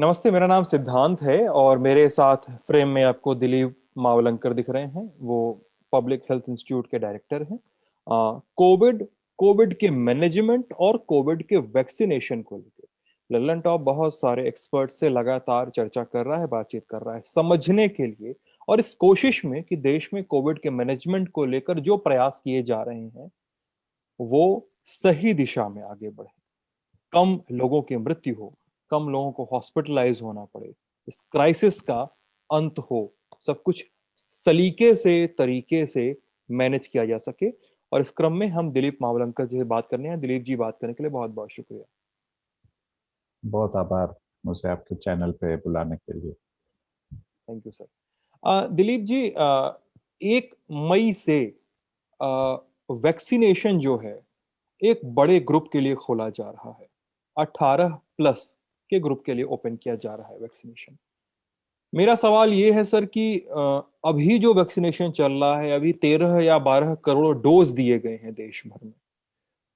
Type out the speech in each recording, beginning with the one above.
नमस्ते, मेरा नाम सिद्धांत है और मेरे साथ फ्रेम में आपको दिलीप मावलंकर दिख रहे हैं। वो पब्लिक हेल्थ इंस्टीट्यूट के डायरेक्टर हैं। कोविड कोविड के मैनेजमेंट और कोविड के वैक्सीनेशन को लेकर लल्लन टॉप बहुत सारे एक्सपर्ट से लगातार चर्चा कर रहा है, बातचीत कर रहा है समझने के लिए, और इस कोशिश में कि देश में कोविड के मैनेजमेंट को लेकर जो प्रयास किए जा रहे हैं वो सही दिशा में आगे बढ़े, कम लोगों की मृत्यु हो, कम लोगों को हॉस्पिटलाइज होना पड़े, इस क्राइसिस का अंत हो, सब कुछ सलीके से तरीके से मैनेज किया जा सके। और इस क्रम में हम दिलीप मावलंकर जी से बात करने हैं। दिलीप जी, बात करने के लिए बहुत बहुत शुक्रिया। बहुत आभार मुझे आपके चैनल पे बुलाने के लिए। Thank you sir. Dilip ji, 1 मई से वैक्सीनेशन जो है एक बड़े ग्रुप के लिए खोला जा रहा है। 18+ के ग्रुप के लिए ओपन किया जा रहा है वैक्सीनेशन। मेरा सवाल ये है सर कि अभी जो वैक्सीनेशन चल रहा है, अभी 13 या 12 करोड़ डोज दिए गए हैं देश भर में।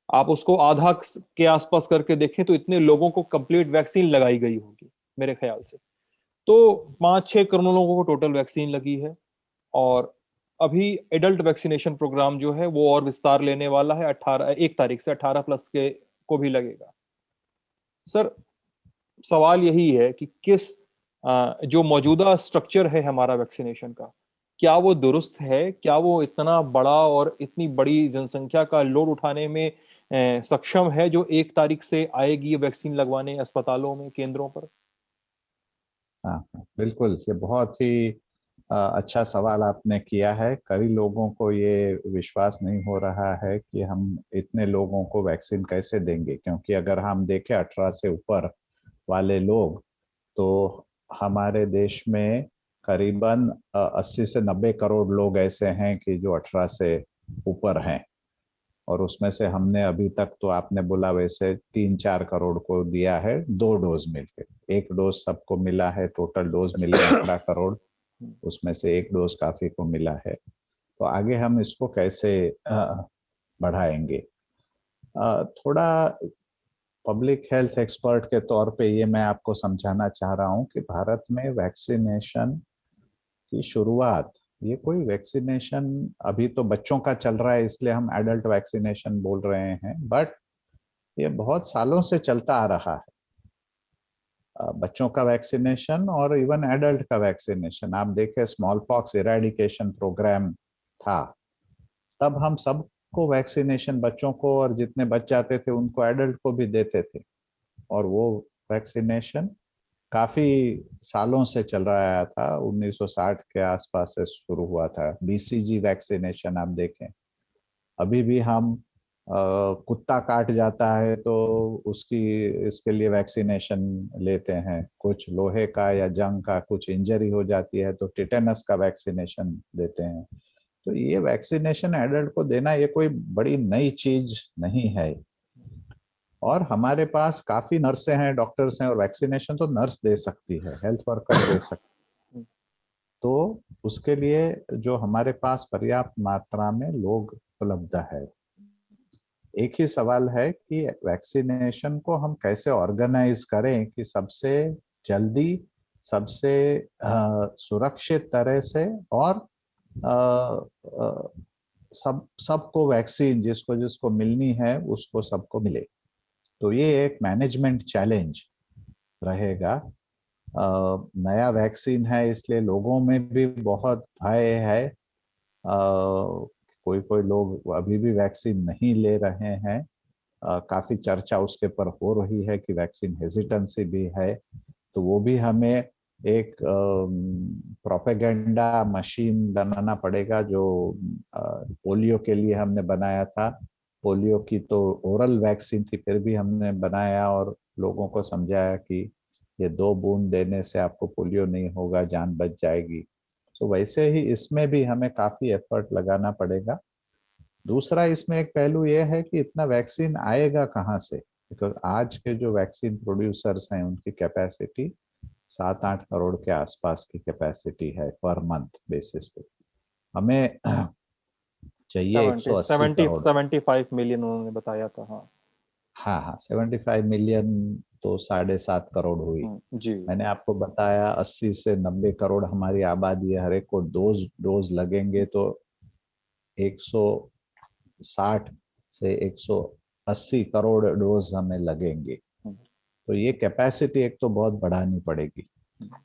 आप उसको आधा के आसपास करके देखें तो इतने लोगों को कंप्लीट वैक्सीन लगाई गई होगी मेरे ख्याल से। तो 5-6 करोड़ लोगों को टोटल वैक्सीन लगी है। और अभी एडल्ट वैक्सीनेशन प्रोग्राम जो है वो और विस्तार लेने वाला है। 1 तारीख से 18+ के को भी लगेगा। सर, सवाल यही है कि किस जो मौजूदा स्ट्रक्चर है हमारा वैक्सीनेशन का, क्या वो दुरुस्त है? क्या वो इतना बड़ा और इतनी बड़ी जनसंख्या का लोड उठाने में सक्षम है जो 1 तारीख से आएगी ये वैक्सीन लगवाने अस्पतालों में, केंद्रों पर? हाँ हाँ, बिल्कुल। ये बहुत ही अच्छा सवाल आपने किया है। कई लोगों को ये विश्वास नहीं हो रहा है कि हम इतने लोगों को वैक्सीन कैसे देंगे, क्योंकि अगर हम देखें 18 से ऊपर वाले लोग, तो हमारे देश में करीबन 80 से 90 करोड़ लोग ऐसे हैं कि जो 18 से ऊपर हैं। और उसमें से हमने अभी तक, तो आपने बोला वैसे, 3-4 करोड़ को दिया है 2 डोज मिलके। एक डोज सबको मिला है, टोटल डोज मिले 18 करोड़, उसमें से एक डोज काफी को मिला है। तो आगे हम इसको कैसे बढ़ाएंगे? थोड़ा पब्लिक हेल्थ एक्सपर्ट के तौर पे ये मैं आपको समझाना चाह रहा हूँ कि भारत में वैक्सीनेशन की शुरुआत, ये कोई वैक्सीनेशन अभी तो बच्चों का चल रहा है इसलिए हम एडल्ट वैक्सीनेशन बोल रहे हैं, बट ये बहुत सालों से चलता आ रहा है। बच्चों का वैक्सीनेशन और इवन एडल्ट का वैक्सीनेशन, आप देखें स्मॉल पॉक्स इरेडिकेशन प्रोग्राम था, तब हम सबको वैक्सीनेशन, बच्चों को और जितने बच जाते थे उनको एडल्ट को भी देते थे। और वो वैक्सीनेशन काफी सालों से चल रहा था। 1960 के आसपास से शुरू हुआ था। बीसीजी वैक्सीनेशन आप देखें, अभी भी हम कुत्ता काट जाता है तो उसकी, इसके लिए वैक्सीनेशन लेते हैं। कुछ लोहे का या जंग का कुछ इंजरी हो जाती है तो टिटेनस का वैक्सीनेशन देते हैं। तो ये वैक्सीनेशन एडल्ट को देना ये कोई बड़ी नई चीज नहीं है। और हमारे पास काफी नर्सें हैं, डॉक्टर्स हैं, और वैक्सीनेशन तो नर्स दे सकती है, हेल्थ वर्कर दे सकती है। तो उसके लिए जो हमारे पास पर्याप्त मात्रा में लोग उपलब्ध है। एक ही सवाल है कि वैक्सीनेशन को हम कैसे ऑर्गेनाइज करें कि सबसे जल्दी, सबसे सुरक्षित तरह से, और अ, अ, सबको वैक्सीन जिसको जिसको मिलनी है उसको सबको मिले। तो ये एक मैनेजमेंट चैलेंज रहेगा। नया वैक्सीन है इसलिए लोगों में भी बहुत भय है। कोई कोई लोग अभी भी वैक्सीन नहीं ले रहे हैं। काफी चर्चा उसके पर हो रही है कि वैक्सीन हेजिटेंसी भी है। तो वो भी हमें एक प्रोपेगेंडा मशीन बनाना पड़ेगा, जो पोलियो के लिए हमने बनाया था। पोलियो की तो ओरल वैक्सीन थी, फिर भी हमने बनाया और लोगों को समझाया कि ये 2 बूंद देने से आपको पोलियो नहीं होगा, जान बच जाएगी। तो वैसे ही इसमें भी हमें काफी एफर्ट लगाना पड़ेगा। दूसरा इसमें एक पहलू यह है कि इतना वैक्सीन आएगा कहाँ से, बिकॉज आज के जो वैक्सीन प्रोड्यूसर्स हैं उनकी कैपेसिटी 7-8 करोड़ के आसपास की कैपेसिटी है पर मंथ बेसिस पे। हमें चाहिए 180 करोड़। 75 मिलियन उन्होंने बताया था। हाँ। हाँ हाँ, 75 मिलियन तो 7.5 करोड़ हुई। जी मैंने आपको बताया 80 से 90 करोड़ हमारी आबादी है, हर एक को डोज लगेंगे तो 160 से 180 करोड़ डोज हमें लगेंगे। तो ये कैपेसिटी एक तो बहुत बढ़ानी पड़ेगी।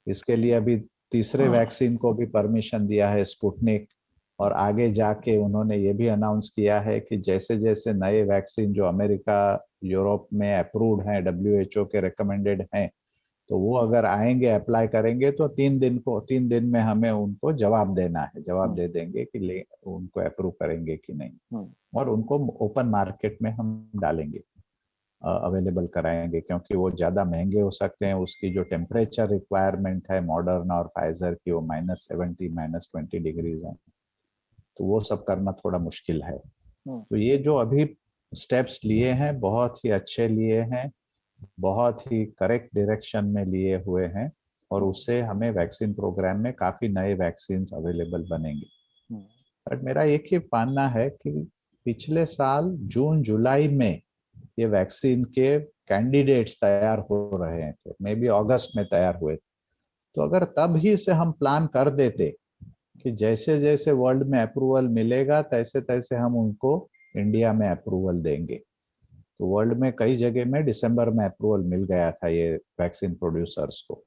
इसके लिए अभी तीसरे वैक्सीन को भी परमिशन दिया है, स्पुतनिक, और आगे जाके उन्होंने ये भी अनाउंस किया है कि जैसे जैसे नए वैक्सीन जो अमेरिका यूरोप में अप्रूव्ड हैं, WHO के रिकमेंडेड हैं, तो वो अगर आएंगे अप्लाई करेंगे तो 3 दिन में हमें उनको जवाब देना है, जवाब दे देंगे कि ले उनको अप्रूव करेंगे कि नहीं, और उनको ओपन मार्केट में हम डालेंगे, अवेलेबल कराएंगे, क्योंकि वो ज़्यादा महंगे हो सकते हैं। उसकी जो टेम्परेचर रिक्वायरमेंट है मॉडर्ना और फाइजर की, वो -70 -20 डिग्रीज है, तो वो सब करना थोड़ा मुश्किल है। तो ये जो अभी स्टेप्स लिए हैं बहुत ही अच्छे लिए हैं, बहुत ही करेक्ट डायरेक्शन में लिए हुए हैं, और उससे हमें वैक्सीन प्रोग्राम में काफ़ी नए वैक्सीन अवेलेबल बनेंगे। बट मेरा एक ही मानना है कि पिछले साल जून जुलाई में ये वैक्सीन के कैंडिडेट्स तैयार हो रहे थे, मे बी अगस्त में तैयार हुए, तो अगर तब ही से हम प्लान कर देते कि जैसे जैसे वर्ल्ड में अप्रूवल मिलेगा तैसे तैसे हम उनको इंडिया में अप्रूवल देंगे, तो वर्ल्ड में कई जगह में दिसंबर में अप्रूवल मिल गया था ये वैक्सीन प्रोड्यूसर्स को,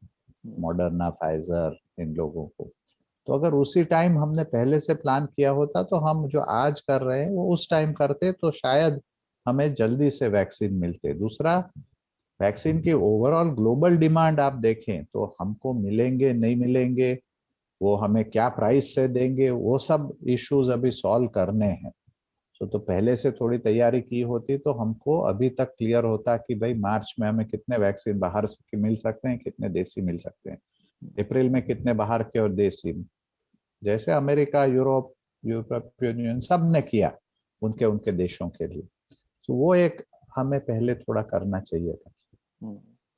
मॉडर्ना, फाइजर, इन लोगों को। तो अगर उसी टाइम हमने पहले से प्लान किया होता तो हम जो आज कर रहे हैं वो उस टाइम करते तो शायद हमें जल्दी से वैक्सीन मिलते। दूसरा, वैक्सीन की ओवरऑल ग्लोबल डिमांड आप देखें तो हमको मिलेंगे नहीं मिलेंगे, वो हमें क्या प्राइस से देंगे, वो सब इश्यूज अभी सॉल्व करने हैं। तो पहले से थोड़ी तैयारी की होती तो हमको अभी तक क्लियर होता कि भाई मार्च में हमें कितने वैक्सीन बाहर से मिल सकते हैं, कितने देसी मिल सकते हैं, अप्रैल में कितने बाहर के और देसी, जैसे अमेरिका, यूरोपियन यूनियन सब ने किया उनके उनके देशों के लिए। तो वो एक हमें पहले थोड़ा करना चाहिए था।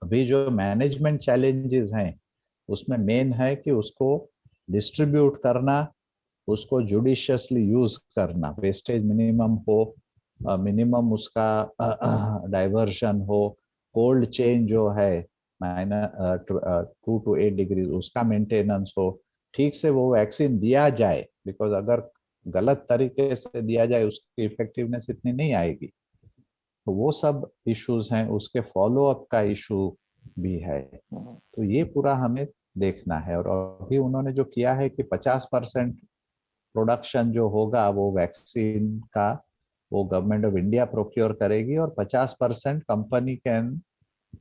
अभी जो मैनेजमेंट चैलेंजेस हैं उसमें मेन है कि उसको डिस्ट्रीब्यूट करना, उसको जुडिशियसली यूज करना, वेस्टेज मिनिमम हो, मिनिमम उसका डाइवर्शन हो, कोल्ड चेन जो है -2 to 8 डिग्री उसका मेंटेनेंस हो, ठीक से वो वैक्सीन दिया जाए, बिकॉज अगर गलत तरीके से दिया जाए उसकी इफेक्टिवनेस इतनी नहीं आएगी। तो वो सब इश्यूज हैं, उसके फॉलो अप का इशू भी है। तो ये पूरा हमें देखना है। और अभी उन्होंने जो किया है कि 50% प्रोडक्शन जो होगा वो वैक्सीन का वो गवर्नमेंट ऑफ इंडिया प्रोक्योर करेगी, और 50%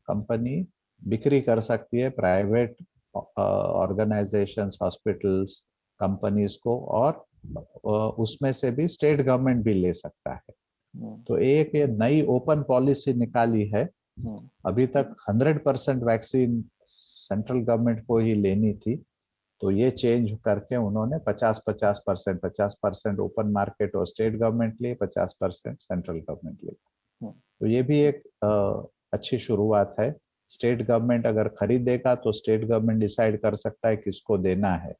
कंपनी बिक्री कर सकती है प्राइवेट ऑर्गेनाइजेशंस, हॉस्पिटल्स, कंपनीज को, और उसमें से भी स्टेट गवर्नमेंट भी ले सकता है। तो एक ये नई ओपन पॉलिसी निकाली है। अभी तक 100% वैक्सीन सेंट्रल गवर्नमेंट को ही लेनी थी, तो ये चेंज करके उन्होंने 50% ओपन मार्केट और स्टेट गवर्नमेंट लिए, 50% सेंट्रल गवर्नमेंट लिए। तो ये भी एक अच्छी शुरुआत है। स्टेट गवर्नमेंट अगर खरीदेगा तो स्टेट गवर्नमेंट डिसाइड कर सकता है किसको देना है।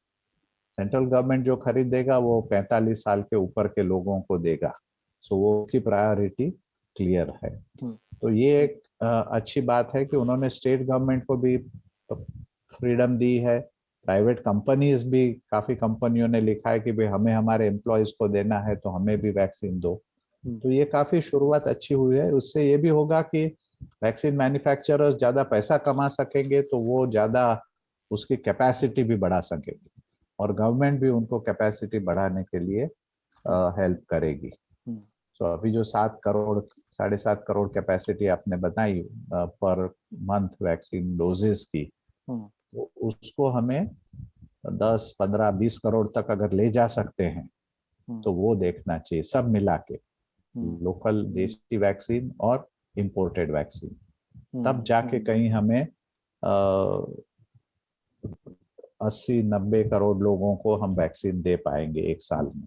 सेंट्रल गवर्नमेंट जो खरीदेगा वो 45 साल के ऊपर के लोगों को देगा, सो वो की प्रायोरिटी क्लियर है। तो ये एक अच्छी बात है कि उन्होंने स्टेट गवर्नमेंट को भी फ्रीडम दी है। प्राइवेट कंपनीज भी, काफी कंपनियों ने लिखा है कि भाई हमें हमारे एम्प्लॉयज को देना है तो हमें भी वैक्सीन दो। तो ये काफी शुरुआत अच्छी हुई है। उससे ये भी होगा कि वैक्सीन मैन्युफैक्चरर्स ज्यादा पैसा कमा सकेंगे, तो वो ज्यादा उसकी कैपेसिटी भी बढ़ा सकेंगे, और गवर्नमेंट भी उनको कैपेसिटी बढ़ाने के लिए हेल्प करेगी। तो अभी जो 7.5 करोड़ कैपेसिटी आपने बताई पर मंथ वैक्सीन डोजेस की, तो उसको हमें 10, 15, 20 करोड़ तक अगर ले जा सकते हैं तो वो देखना चाहिए, सब मिला के, लोकल देशी वैक्सीन और इंपोर्टेड वैक्सीन, तब जाके कहीं हमें 80-90 करोड़ लोगों को हम वैक्सीन दे पाएंगे एक साल में।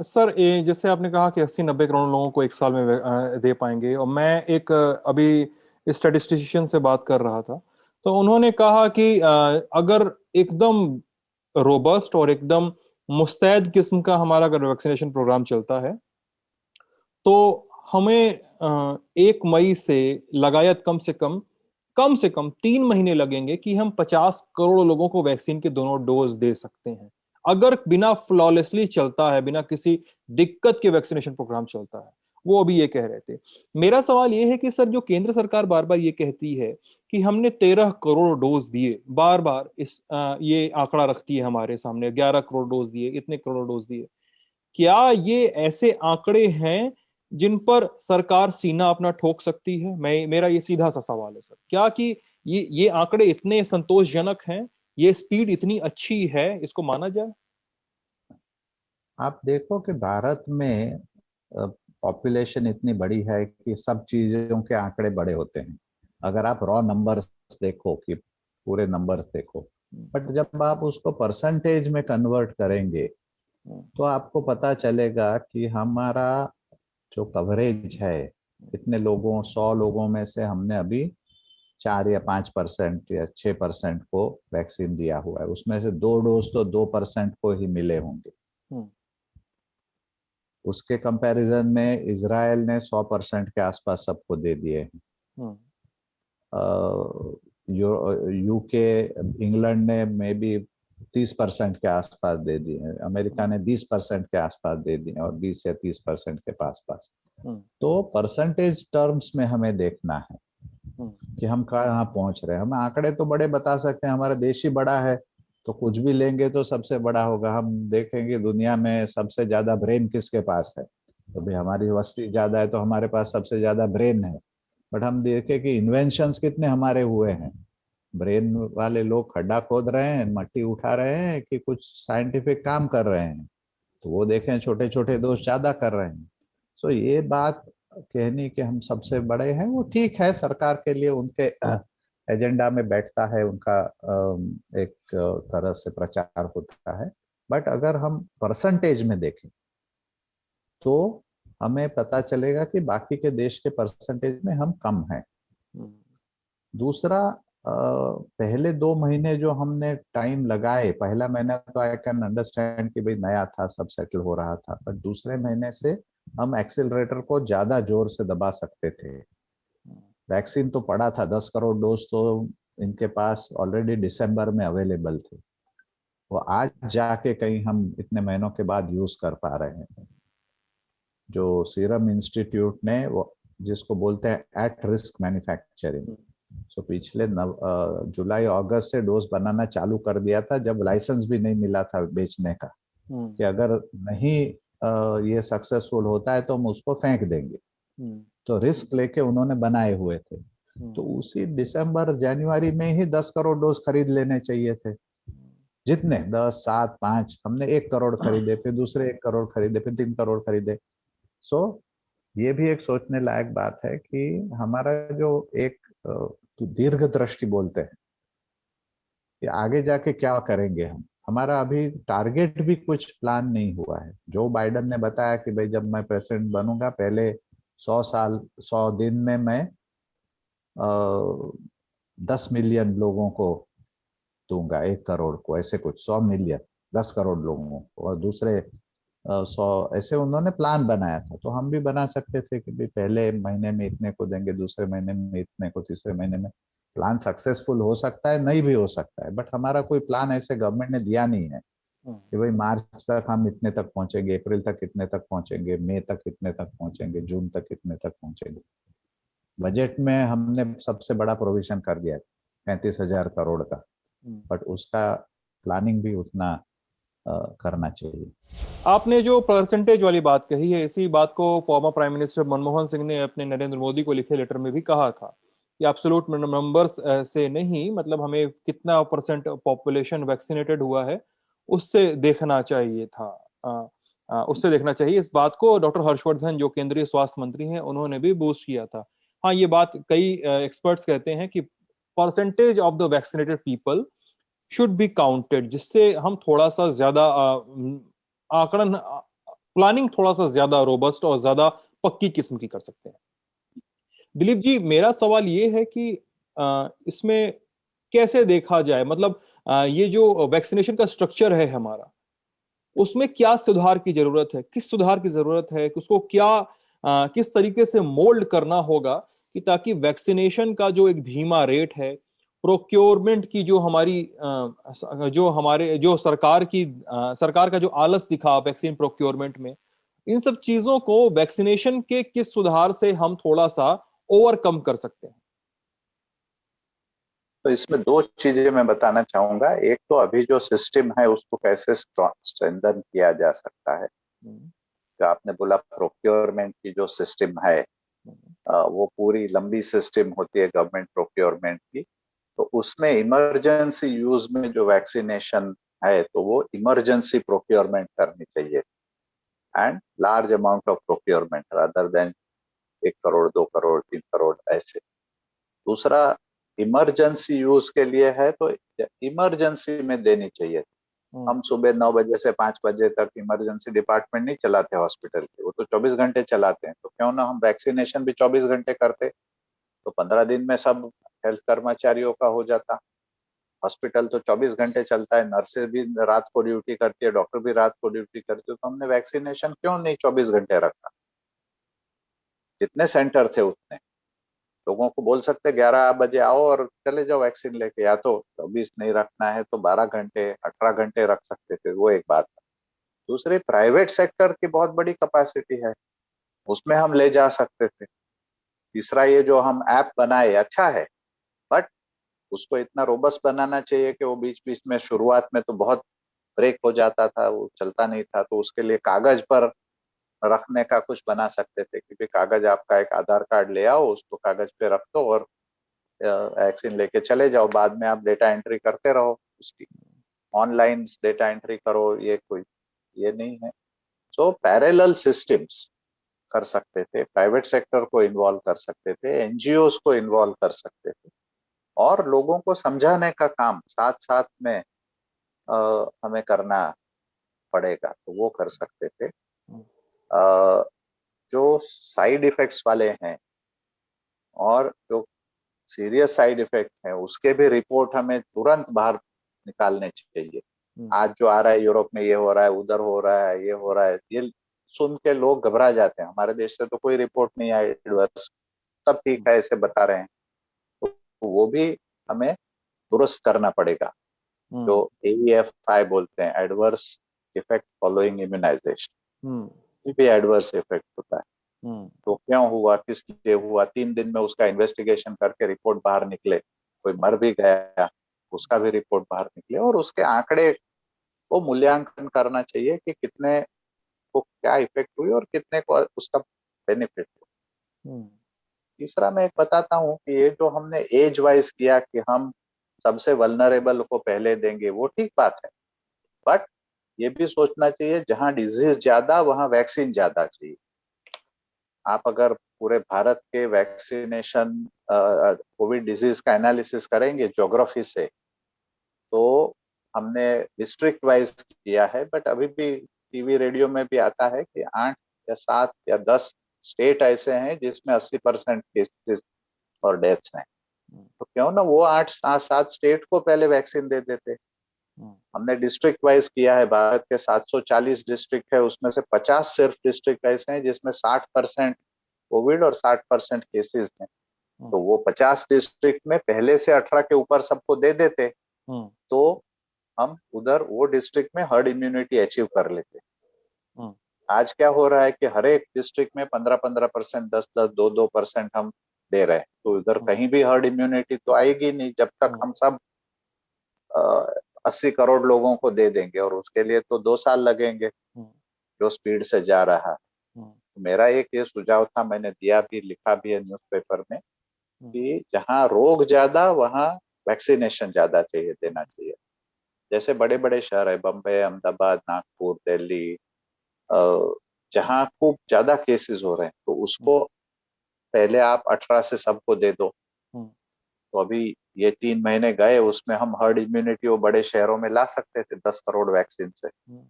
सर, जैसे आपने कहा कि 80-90 करोड़ लोगों को एक साल में दे पाएंगे, और मैं एक अभी स्टैटिस्टिशियन से बात कर रहा था, तो उन्होंने कहा कि अगर एकदम रोबस्ट और एकदम मुस्तैद किस्म का हमारा अगर वैक्सीनेशन प्रोग्राम चलता है तो हमें 1 मई से लगायत कम से कम 3 महीने लगेंगे कि हम 50 करोड़ लोगों को वैक्सीन के दोनों डोज दे सकते हैं, अगर बिना फ्लॉलेसली चलता है, बिना किसी दिक्कत के वैक्सीनेशन प्रोग्राम चलता है। वो अभी ये कह रहे थे। मेरा सवाल ये है कि सर, जो केंद्र सरकार बार बार ये कहती है कि हमने 13 करोड़ डोज दिए, बार बार ये आंकड़ा रखती है हमारे सामने, 11 करोड़ डोज दिए, इतने करोड़ डोज दिए, क्या ये ऐसे आंकड़े हैं जिन पर सरकार सीना अपना ठोक सकती है? मेरा ये सीधा सा सवाल है सर, क्या कि ये आंकड़े इतने संतोषजनक हैं, ये स्पीड इतनी अच्छी है, इसको माना जाए? आप देखो कि भारत में पॉपुलेशन इतनी बड़ी है कि सब चीजों के आंकड़े बड़े होते हैं। अगर आप रॉ नंबर्स देखो, कि पूरे नंबर्स देखो, बट जब आप उसको परसेंटेज में कन्वर्ट करेंगे तो आपको पता चलेगा कि हमारा जो कवरेज है, इतने लोगों 100 लोगों में से हमने अभी 4 या 5% या 6% को वैक्सीन दिया हुआ है। उसमें से 2 डोज तो 2% को ही मिले होंगे। उसके कंपैरिजन में इजराइल ने 100% के आसपास सबको दे दिए हैं। यूके, इंग्लैंड ने मे बी 30% के आसपास दे दिए, अमेरिका ने 20% के आसपास दे दिए, और 20 या 30% के पास। तो परसेंटेज टर्म्स में हमें देखना है कि हम कहाँ पहुंच रहे हैं। हम आंकड़े तो बड़े बता सकते हैं, हमारा देश ही बड़ा है तो कुछ भी लेंगे तो सबसे बड़ा होगा। हम देखेंगे दुनिया में सबसे ज्यादा ब्रेन किसके पास है, तो भी हमारी वस्ती ज्यादा है तो हमारे पास सबसे ज्यादा ब्रेन है। बट हम देखें कि इन्वेंशंस कितने हमारे हुए हैं। ब्रेन वाले लोग खड्डा खोद रहे हैं, मट्टी उठा रहे हैं, कि कुछ साइंटिफिक काम कर रहे हैं, तो वो देखें छोटे छोटे दोस्त ज्यादा कर रहे हैं। सो ये बात कहनी कि हम सबसे बड़े हैं, वो ठीक है, सरकार के लिए उनके एजेंडा में बैठता है, उनका एक तरह से प्रचार होता है। बट अगर हम परसेंटेज में देखें तो हमें पता चलेगा कि बाकी के देश के परसेंटेज में हम कम हैं। दूसरा, पहले 2 महीने जो हमने टाइम लगाए, पहला महीना तो आई कैन अंडरस्टैंड कि भाई नया था, सब सेटल हो रहा था, बट दूसरे महीने से हम एक्सेलरेटर को ज्यादा जोर से दबा सकते थे। वैक्सीन तो पड़ा था, 10 करोड़ डोज तो इनके पास ऑलरेडी दिसंबर में अवेलेबल थे, वो आज जाके कहीं हम इतने महीनों के बाद यूज कर पा रहे हैं। जो सीरम इंस्टीट्यूट ने, वो जिसको बोलते हैं एट रिस्क मैन्युफैक्चरिंग, सो पिछले जुलाई अगस्त से डोज बनाना चालू कर दिया था, जब लाइसेंस भी नहीं मिला था बेचने का, कि अगर नहीं ये सक्सेसफुल होता है तो हम उसको फेंक देंगे। तो रिस्क लेके उन्होंने बनाए हुए थे। तो उसी दिसंबर जनवरी में ही 10 करोड़ डोज खरीद लेने चाहिए थे। जितने 10, 7, 5, हमने 1 करोड़ खरीदे, फिर दूसरे 1 करोड़ खरीदे, फिर 3 करोड़ खरीदे। सो ये भी एक सोचने लायक बात है कि हमारा जो एक दीर्घ दृष्टि बोलते हैं कि आगे जाके क्या करेंगे हम, हमारा अभी टारगेट भी कुछ प्लान नहीं हुआ है। जो बाइडेन ने बताया कि भाई जब मैं प्रेसिडेंट बनूंगा, पहले 100 दिन में मैं 10 मिलियन लोगों को दूंगा, 1 करोड़ को, ऐसे कुछ 100 मिलियन, 10 करोड़ लोगों को, और दूसरे 100, ऐसे उन्होंने प्लान बनाया था। तो हम भी बना सकते थे कि भाई पहले महीने में इतने को देंगे, दूसरे महीने में इतने को, तीसरे महीने में। प्लान सक्सेसफुल हो सकता है, नहीं भी हो सकता है, बट हमारा कोई प्लान ऐसे गवर्नमेंट ने दिया नहीं है कि भाई मार्च तक हम इतने तक पहुंचेंगे, अप्रैल तक इतने तक पहुंचेंगे, मई तक इतने तक पहुंचेंगे, जून तक इतने तक पहुंचेंगे। बजट में हमने सबसे बड़ा प्रोविजन कर दिया 35,000 करोड़ का, बट उसका प्लानिंग भी उतना करना चाहिए। आपने जो परसेंटेज वाली बात कही है, इसी बात को former prime minister Manmohan Singh ने अपने नरेंद्र मोदी को लिखे लेटर में भी कहा था कि एब्सोल्यूट नंबर्स से नहीं, मतलब हमें कितना परसेंट पॉपुलेशन वैक्सीनेटेड हुआ है उससे देखना चाहिए था। उससे देखना चाहिए। इस बात को डॉक्टर हर्षवर्धन, जो केंद्रीय स्वास्थ्य मंत्री हैं, उन्होंने भी बूस्ट किया था। हाँ, ये बात कई एक्सपर्ट्स कहते हैं कि percentage of the vaccinated people should be counted, जिससे हम थोड़ा सा ज्यादा आकलन, प्लानिंग थोड़ा सा ज्यादा रोबस्ट और ज्यादा पक्की किस्म की कर सकते हैं। दिलीप जी, मेरा सवाल ये है कि इसमें कैसे देखा जाए, मतलब ये जो वैक्सीनेशन का स्ट्रक्चर है हमारा, उसमें क्या सुधार की जरूरत है, किस सुधार की जरूरत है, उसको क्या किस तरीके से मोल्ड करना होगा कि ताकि वैक्सीनेशन का जो एक धीमा रेट है, प्रोक्योरमेंट की जो हमारी जो सरकार का जो आलस दिखा वैक्सीन प्रोक्योरमेंट में, इन सब चीजों को वैक्सीनेशन के किस सुधार से हम थोड़ा सा ओवरकम कर सकते हैं? तो इसमें दो चीजें मैं बताना चाहूंगा। एक तो अभी जो सिस्टम है उसको कैसे स्ट्रेंथन किया जा सकता है। हम्म, जो आपने बोला प्रोक्योरमेंट की जो सिस्टम है, हम्म, वो पूरी लंबी सिस्टम होती है गवर्नमेंट प्रोक्योरमेंट की। तो उसमें इमरजेंसी यूज में जो वैक्सीनेशन है तो वो इमरजेंसी प्रोक्योरमेंट करनी चाहिए, and large amount of procurement rather than 1 crore 2 crore 3 crore ऐसे। दूसरा, इमरजेंसी यूज के लिए है तो इमरजेंसी में देनी चाहिए। हम्म, हम सुबह 9 बजे से 5 बजे तक इमरजेंसी डिपार्टमेंट नहीं चलाते हॉस्पिटल के, वो तो 24 घंटे चलाते हैं। तो क्यों ना हम वैक्सीनेशन भी 24 घंटे करते, तो 15 दिन में सब हेल्थ कर्मचारियों का हो जाता। हॉस्पिटल तो 24 घंटे चलता है, नर्सेज भी रात को ड्यूटी करती है, डॉक्टर भी रात को ड्यूटी करते हो, तो हमने वैक्सीनेशन क्यों नहीं 24 घंटे रखा। जितने सेंटर थे उतने लोगों को बोल सकते 11 बजे आओ और चले जाओ वैक्सीन लेके, या तो 24 नहीं रखना है तो 12 घंटे 18 घंटे रख सकते थे, वो एक बात। दूसरे, प्राइवेट सेक्टर की बहुत बड़ी कैपेसिटी है, उसमें हम ले जा सकते थे। तीसरा, ये जो हम ऐप बनाए अच्छा है, बट उसको इतना रोबस्ट बनाना चाहिए कि वो बीच बीच में शुरुआत में तो बहुत ब्रेक हो जाता था, वो चलता नहीं था। तो उसके लिए कागज पर रखने का कुछ बना सकते थे कि भाई कागज आपका एक आधार कार्ड ले आओ, उसको कागज पे रख दो और वैक्सीन लेके चले जाओ, बाद में आप डेटा एंट्री करते रहो उसकी। ऑनलाइन डेटा एंट्री करो, ये कोई ये नहीं है। सो पैरेलल सिस्टम्स कर सकते थे, प्राइवेट सेक्टर को इन्वॉल्व कर सकते थे, एनजीओ को इन्वॉल्व कर सकते थे, और लोगों को समझाने का काम साथ साथ में हमें करना पड़ेगा, तो वो कर सकते थे। हम्म, अ, जो साइड इफेक्ट्स वाले हैं और जो सीरियस साइड इफेक्ट है उसके भी रिपोर्ट हमें तुरंत बाहर निकालने चाहिए। हम्म, आज जो आ रहा है यूरोप में ये हो रहा है, उधर हो रहा है, ये हो रहा है, ये सुन के लोग घबरा जाते हैं। हमारे देश से तो कोई रिपोर्ट नहीं आई एडवर्स, सब ठीक है ऐसे बता रहे हैं। तो वो भी हमें दुरुस्त करना पड़ेगा। जो हम्म, AEFI बोलते हैं, एडवर्स इफेक्ट फॉलोइंग इम्यूनाइजेशन, हम्म, ये भी एडवर्स इफेक्ट होता है। हम्म, तो क्यों हुआ, किस लिए हुआ, 3 दिन में उसका इन्वेस्टिगेशन करके रिपोर्ट बाहर निकले। कोई मर भी गया, उसका भी रिपोर्ट बाहर निकले, और उसके आंकड़े को मूल्यांकन करना चाहिए कि कितने को क्या इफेक्ट हुई और कितने को उसका बेनिफिट हुआ। हम्म, तीसरा, मैं एक बताता हूँ कि ये जो हमने एज वाइज किया कि हम सबसे वल्नरेबल को पहले देंगे, वो ठीक बात है, बट ये भी सोचना चाहिए जहां डिजीज ज्यादा वहां वैक्सीन ज्यादा चाहिए। आप अगर पूरे भारत के वैक्सीनेशन कोविड डिजीज का एनालिसिस करेंगे ज्योग्राफी से, तो हमने डिस्ट्रिक्ट वाइज किया है, बट अभी भी टीवी रेडियो में भी आता है कि 8 या 7 या 10 स्टेट ऐसे हैं जिसमें 80% केसेस और डेथ्स हैं। तो क्यों ना वो 8 7 स्टेट को पहले वैक्सीन दे देते। हम्म, हमने डिस्ट्रिक्ट वाइज किया है, भारत के 740 डिस्ट्रिक्ट है, उसमें से 50 सिर्फ डिस्ट्रिक्ट ऐसे हैं जिसमें 60% कोविड और 60% केसेस हैं। हम्म, तो वो 50 डिस्ट्रिक्ट में पहले से 18 के ऊपर सबको दे देते, हम्म, तो हम उधर वो डिस्ट्रिक्ट में हर्ड इम्यूनिटी अचीव कर लेते। हम्म, आज क्या हो रहा है कि हर एक डिस्ट्रिक्ट में 15-15%, 10-10, 2-2% हम दे रहे हैं, तो उधर हम्म, कहीं भी हर्ड इम्यूनिटी तो आएगी नहीं जब तक हम्म, हम सब 80 करोड़ लोगों को दे देंगे, और उसके लिए तो 2 साल लगेंगे हम्म, जो स्पीड से जा रहा है। हम्म, मेरा एक ये सुझाव था, मैंने दिया भी, लिखा भी है न्यूज़पेपर में, हम्म, कि जहाँ रोग ज्यादा वहाँ वैक्सीनेशन ज्यादा चाहिए, देना चाहिए। जैसे बड़े बड़े शहर है, बम्बई, अहमदाबाद, नागपुर, दिल्ली, जहाँ खूब ज्यादा केसेस हो रहे हैं, तो हम्म, उसको पहले आप 18 से सबको दे दो। हम्म, तो अभी ये 3 महीने गए, उसमें हम हर्ड इम्यूनिटी वो बड़े शहरों में ला सकते थे 10 करोड़ वैक्सीन से, हम्म,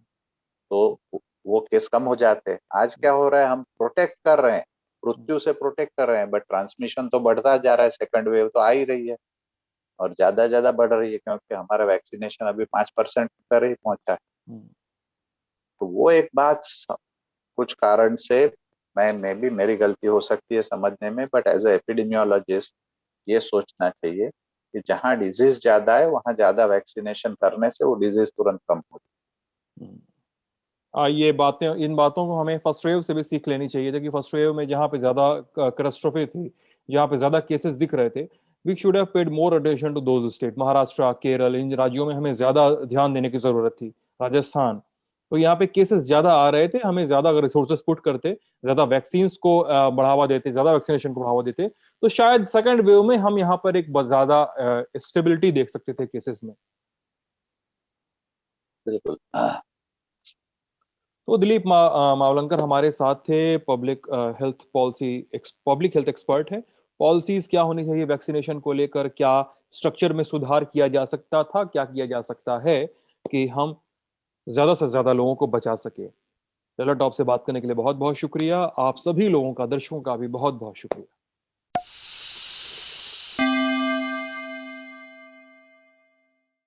तो वो केस कम हो जाते हैं। आज क्या हो रहा है, हम प्रोटेक्ट कर रहे हैं, हम्म, मृत्यु से प्रोटेक्ट कर रहे हैं, बट ट्रांसमिशन तो बढ़ता जा रहा है, सेकंड वेव तो आ ही रही है और ज्यादा ज्यादा बढ़ रही है, क्योंकि हमारा वैक्सीनेशन अभी 5% पर ही पहुंचा है। हम्म, तो वो एक बात कुछ कारण से मैं भी मेरी गलती हो सकती है समझने में, बट एज ए एपिडेमियोलॉजिस्ट ये सोचना चाहिए कि जहाँ डिजीज ज्यादा है वहाँ ज्यादा वैक्सीनेशन करने से वो डिजीज तुरंत कम होती ये बातें, इन बातों को हमें फर्स्ट वेव से भी सीख लेनी चाहिए थी कि फर्स्ट वेव में जहाँ पे ज्यादा कैटास्ट्रोफे थी, जहाँ पे ज्यादा केसेस दिख रहे थे, we should have paid more attention to those state. Maharashtra, Kerala, इन राज्यों में हमें ज्यादा ध्यान देने की जरूरत थी। राजस्थान, तो यहाँ पे केसेस ज्यादा आ रहे थे, हमें ज्यादा अगर रिसोर्सेज पुट करते, ज्यादा वैक्सीन को बढ़ावा देते, ज्यादा वैक्सीनेशन को बढ़ावा देते, तो शायद सेकेंड वेव में हम यहाँ पर एक ज्यादा स्टेबिलिटी देख सकते थे केसेस में। बिल्कुल। तो दिलीप मावलंकर हमारे साथ थे, पब्लिक हेल्थ एक्सपर्ट है। पॉलिसीज क्या होनी चाहिए वैक्सीनेशन को लेकर, क्या स्ट्रक्चर में सुधार किया जा सकता था, क्या किया जा सकता है कि हम ज्यादा से ज्यादा लोगों को बचा सके। चलो, टॉप से बात करने के लिए बहुत बहुत शुक्रिया। आप सभी लोगों का, दर्शकों का भी बहुत बहुत शुक्रिया।